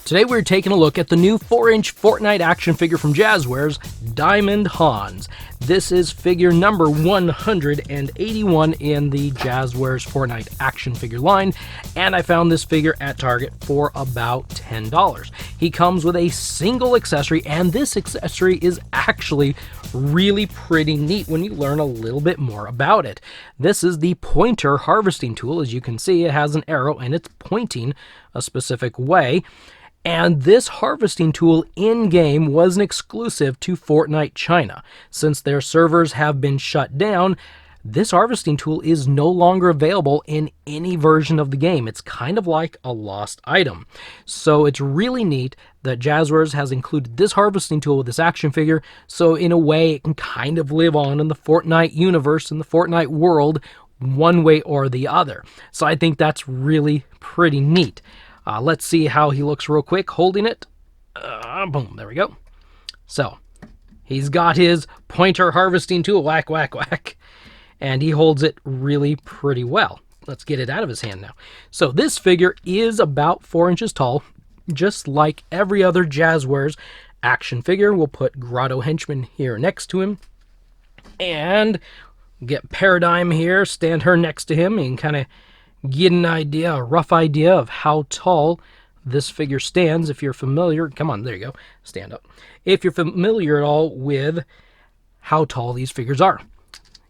Today we're taking a look at the new 4-inch Fortnite action figure from Jazwares, Diamond Hanz. This is figure number 181 in the Jazwares Fortnite action figure line, and I found this figure at Target for about $10. He comes with a single accessory, and this accessory is actually really pretty neat when you learn a little bit more about it. This is the pointer harvesting tool. As you can see, it has an arrow and it's pointing a specific way. And this harvesting tool in-game was an exclusive to Fortnite China. Since their servers have been shut down, this harvesting tool is no longer available in any version of the game. It's kind of like a lost item. So it's really neat that Jazwares has included this harvesting tool with this action figure, so in a way it can kind of live on in the Fortnite universe, in the Fortnite world, one way or the other. So I think that's really pretty neat. Let's see how he looks real quick, holding it. Boom, there we go. So, he's got his pointer harvesting tool, whack, whack, whack. And he holds it really pretty well. Let's get it out of his hand now. So, this figure is about 4 inches tall, just like every other Jazwares action figure. We'll put Grotto Henchman here next to him. And get Paradigm here, stand her next to him, and kind of get an idea, a rough idea of how tall this figure stands. If you're familiar, come on, there you go, stand up. If you're familiar at all with how tall these figures are.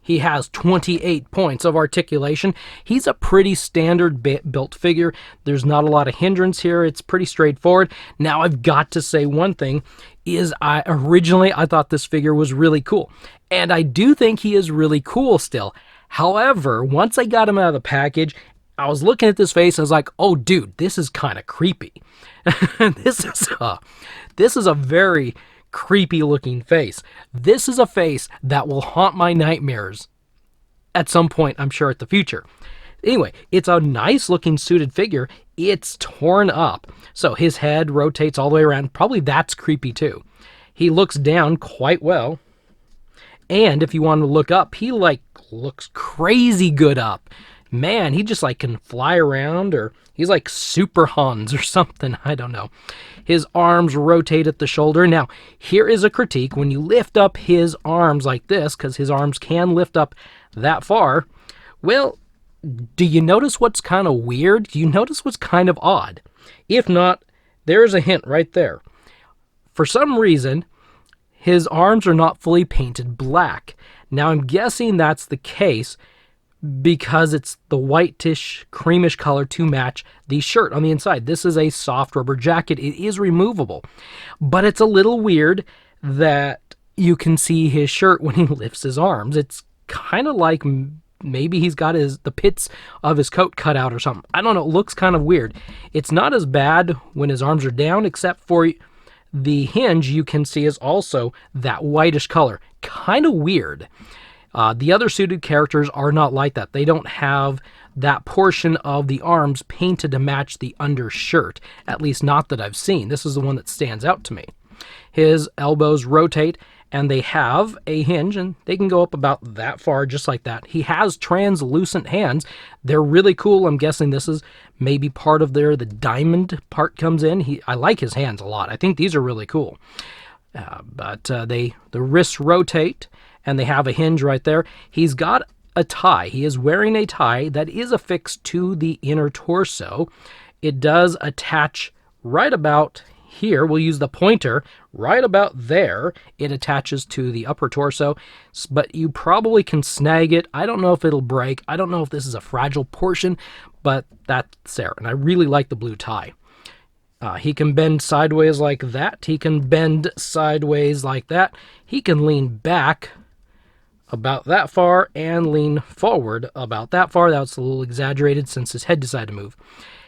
He has 28 points of articulation. He's a pretty standard built figure. There's not a lot of hindrance here. It's pretty straightforward. Now, I've got to say one thing, is originally I thought this figure was really cool. And I do think he is really cool still. However, once I got him out of the package, I was looking at this face, I was like, oh dude, this is kind of creepy. This is a very creepy looking face. This is a face that will haunt my nightmares at some point, I'm sure, at the future. Anyway, it's a nice looking suited figure. It's torn up. So his head rotates all the way around. Probably that's creepy too. He looks down quite well. And if you want to look up, he looks crazy good up. Man, he just can fly around, or he's like Super Hanz or something, I don't know. His arms rotate at the shoulder. Now, here is a critique. When you lift up his arms like this, because his arms can lift up that far, well, do you notice what's kind of weird? Do you notice what's kind of odd? If not, there's a hint right there. For some reason, his arms are not fully painted black. Now, I'm guessing that's the case because it's the whitish, creamish color to match the shirt on the inside. This is a soft rubber jacket. It is removable, but it's a little weird that you can see his shirt when he lifts his arms. It's kind of like maybe he's got the pits of his coat cut out or something. I don't know. It looks kind of weird. It's not as bad when his arms are down, except for the hinge you can see is also that whitish color. Kind of weird. The other suited characters are not like that. They don't have that portion of the arms painted to match the undershirt, at least not that I've seen. This is the one that stands out to me. His elbows rotate, and they have a hinge, and they can go up about that far, just like that. He has translucent hands. They're really cool. I'm guessing this is maybe part of the diamond part comes in. I like his hands a lot. I think these are really cool. But the wrists rotate, and they have a hinge right there. He's got a tie. He is wearing a tie that is affixed to the inner torso. It does attach right about here. We'll use the pointer right about there. It attaches to the upper torso, but you probably can snag it. I don't know if it'll break. I don't know if this is a fragile portion, but that's there. And I really like the blue tie. He can bend sideways like that. He can bend sideways like that. He can lean back about that far and lean forward about that far. That's a little exaggerated since his head decided to move.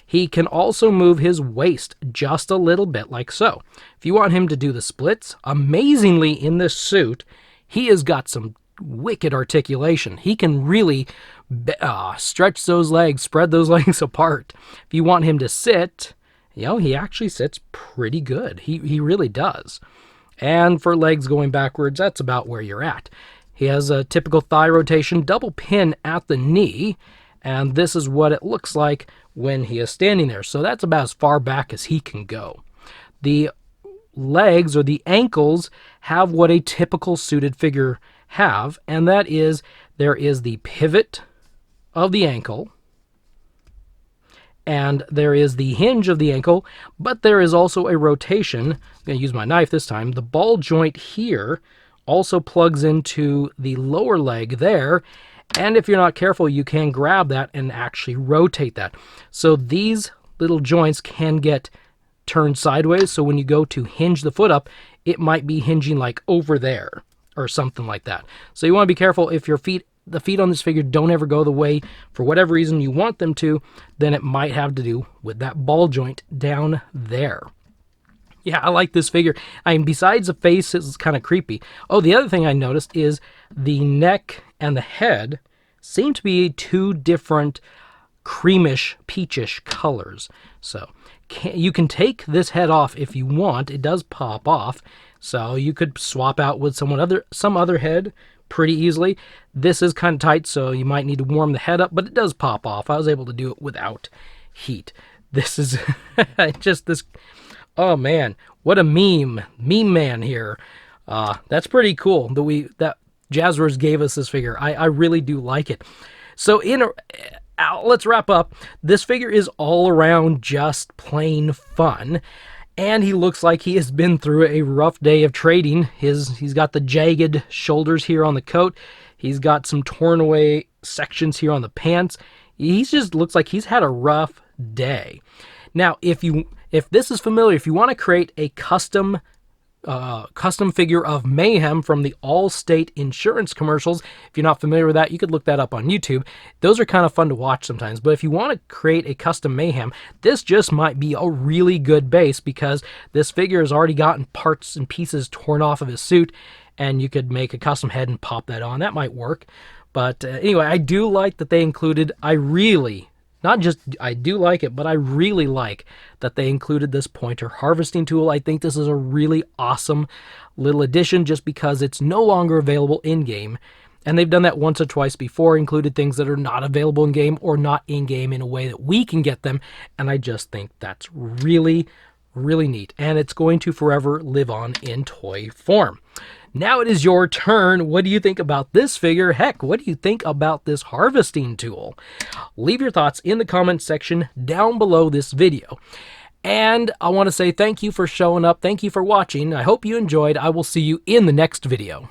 He can also move his waist just a little bit like so. If you want him to do the splits, amazingly in this suit, he has got some wicked articulation. He can really stretch those legs, spread those legs apart. If you want him to sit, he actually sits pretty good. He really does. And for legs going backwards, that's about where you're at. He has a typical thigh rotation, double pin at the knee, and this is what it looks like when he is standing there. So that's about as far back as he can go. The legs or the ankles have what a typical suited figure have, and that is there is the pivot of the ankle, and there is the hinge of the ankle, but there is also a rotation. I'm going to use my knife this time. The ball joint here also plugs into the lower leg there, and if you're not careful, you can grab that and actually rotate that. So these little joints can get turned sideways, so when you go to hinge the foot up, it might be hinging like over there or something like that. So you want to be careful. If your feet, the feet on this figure don't ever go the way for whatever reason you want them to, then it might have to do with that ball joint down there. Yeah, I like this figure. I mean, besides the face, it's kind of creepy. Oh, the other thing I noticed is the neck and the head seem to be two different creamish, peachish colors. So you can take this head off if you want. It does pop off, so you could swap out with some other head pretty easily. This is kind of tight, so you might need to warm the head up, but it does pop off. I was able to do it without heat. This is just this. Oh man, what a meme man here. That's pretty cool that Jazwares gave us this figure. I really do like it. So let's wrap up. This figure is all around just plain fun, and he looks like he has been through a rough day of trading. He's got the jagged shoulders here on the coat. He's got some torn away sections here on the pants. He just looks like he's had a rough day. Now, if this is familiar, if you want to create a custom figure of Mayhem from the Allstate insurance commercials, if you're not familiar with that, you could look that up on YouTube. Those are kind of fun to watch sometimes. But if you want to create a custom Mayhem, this just might be a really good base, because this figure has already gotten parts and pieces torn off of his suit, and you could make a custom head and pop that on. That might work. But anyway, I do like that they included, I do like it, but I really like that they included this pointer harvesting tool. I think this is a really awesome little addition, just because it's no longer available in-game. And they've done that once or twice before, included things that are not available in-game or not in-game in a way that we can get them. And I just think that's really, really neat. And it's going to forever live on in toy form. Now it is your turn. What do you think about this figure? Heck, what do you think about this harvesting tool? Leave your thoughts in the comments section down below this video. And I want to say thank you for showing up. Thank you for watching. I hope you enjoyed. I will see you in the next video.